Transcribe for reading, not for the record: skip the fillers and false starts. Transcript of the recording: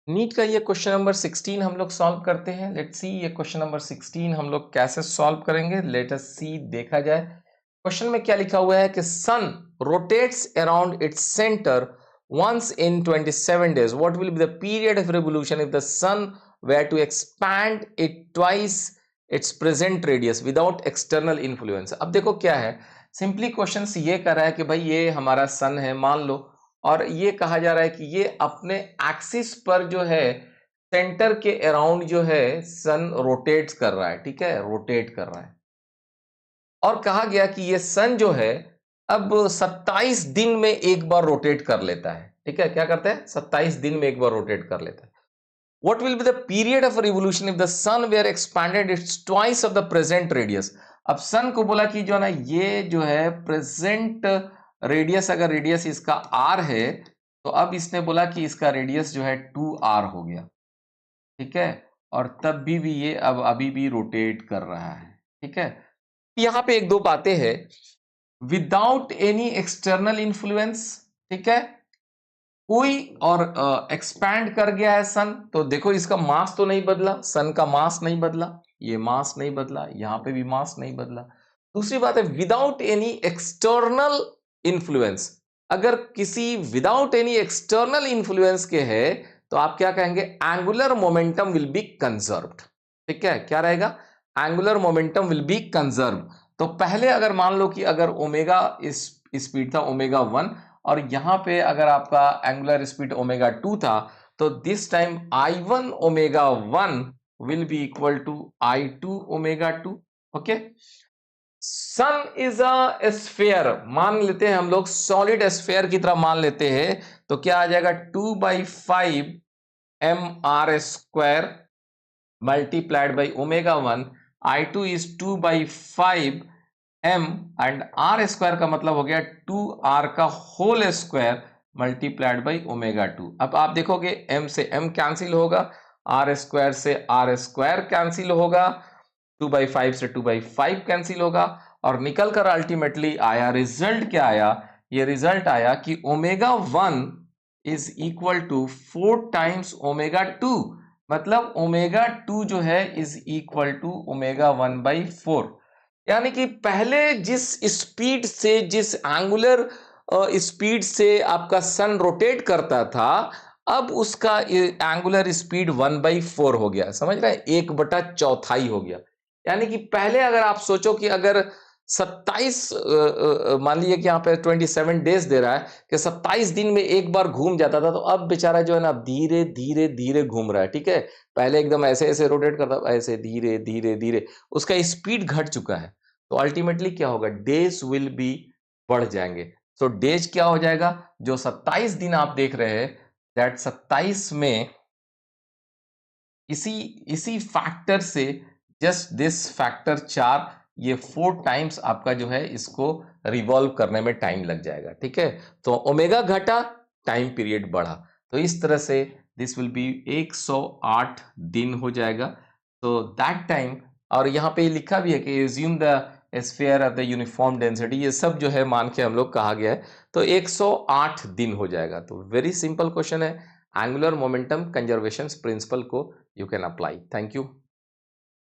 NEET का ये question number 16 हम लोग सॉल्व करते हैं। लेट्स सी ये क्वेश्चन नंबर 16 हम लोग कैसे सॉल्व करेंगे। लेट अस सी, देखा जाए क्वेश्चन में क्या लिखा हुआ है कि sun rotates around its centre once in 27 days. What will be the period of revolution if the sun were to expand it twice its present radius without external influence? अब देखो क्या है, सिंपली क्वेश्चन ये कर रहा है कि भाई ये हमारा सन है मान लो, और ये कहा जा रहा है कि ये अपने एक्सिस पर जो है सेंटर के अराउंड जो है सन रोटेट्स कर रहा है, ठीक है, रोटेट कर रहा है। और कहा गया कि ये सन जो है अब 27 दिन में एक बार रोटेट कर लेता है, ठीक है, क्या करता है, 27 दिन में एक बार रोटेट कर लेता है। What will be the period of revolution if the sun were expanded its twice of the present radius? अब सन को बोला कि जो ना ये जो है प्रेजेंट रेडियस, अगर रेडियस इसका r है तो अब इसने बोला कि इसका रेडियस जो है 2r हो गया, ठीक है, और तब भी ये अब अभी भी रोटेट कर रहा है, ठीक है। यहां पे एक दो बातें हैं, विदाउट एनी एक्सटर्नल इन्फ्लुएंस, ठीक है, कोई और एक्सपैंड कर गया है सन, तो देखो इसका मास तो नहीं बदला, सन का मास नहीं बदला, ये मास नहीं बदला, यहां पे भी मास नहीं बदला। दूसरी बात है विदाउट एनी एक्सटर्नल इन्फ्लुएंस, अगर किसी विदाउट एनी एक्सटर्नल इन्फ्लुएंस के है तो आप क्या कहेंगे, angular momentum will be conserved, ठीक है, क्या रहेगा, angular momentum will be conserve. तो पहले अगर मान लो कि अगर ओमेगा इस स्पीड था ओमेगा 1 और यहां पे अगर आपका एंगुलर स्पीड ओमेगा 2 था, तो this time I1 omega 1 will be equal to I2 omega 2। Okay, sun is a sphere, मान लेते हैं हम लोग सॉलिड स्फेयर की तरह मान लेते हैं, तो क्या आ जाएगा 2/5 mr² multiplied by omega 1, I2 is 2/5 m and r square का मतलब हो गया 2r का whole square multiplied by omega 2। अब आप देखोगे m से m कैंसिल होगा, r स्क्वायर से r स्क्वायर कैंसिल होगा, 2/5 से 2/5 कैंसिल होगा, और निकल कर अल्टीमेटली आया रिजल्ट क्या आया, ये रिजल्ट आया कि omega 1 is equal to 4 times omega 2, मतलब ओमेगा 2 जो है इज इक्वल टू ओमेगा 1/4। यानी कि पहले जिस स्पीड से, जिस एंगुलर स्पीड से आपका सन रोटेट करता था, अब उसका एंगुलर स्पीड 1/4 हो गया, समझ रहे हैं, 1/4 हो गया। यानी कि पहले अगर आप सोचो कि अगर 27 मान लीजिए कि यहाँ पे 27 डेज दे रहा है कि 27 दिन में एक बार घूम जाता था, तो अब बेचारा जो है ना धीरे धीरे धीरे घूम रहा है, ठीक है, पहले एकदम ऐसे ऐसे रोटेट करता, ऐसे धीरे धीरे धीरे उसका स्पीड घट चुका है। तो अल्टीमेटली क्या होगा, डेज विल बी बढ़ जाएंगे। सो डेज क्या हो जाएगा, जो 27 दिन आप देख रहे हैं, दैट 27 में इसी इसी फैक्टर से, जस्ट दिस फैक्टर 4, ये 4 टाइम्स आपका जो है इसको रिवॉल्व करने में टाइम लग जाएगा, ठीक है। तो ओमेगा घटा, टाइम पीरियड बढ़ा, तो इस तरह से दिस विल बी 108 दिन हो जाएगा। तो दैट टाइम, और यहाँ पे लिखा भी है कि assume the sphere of the uniform density, ये सब जो है मान के हम लोग कहा गया है, तो 108 दिन हो जाएगा। तो वेरी सिंपल क्वेश्चन है, एंगुलर मोमेंटम कंजर्वेशन प्रिंसिपल को you can apply. Thank you.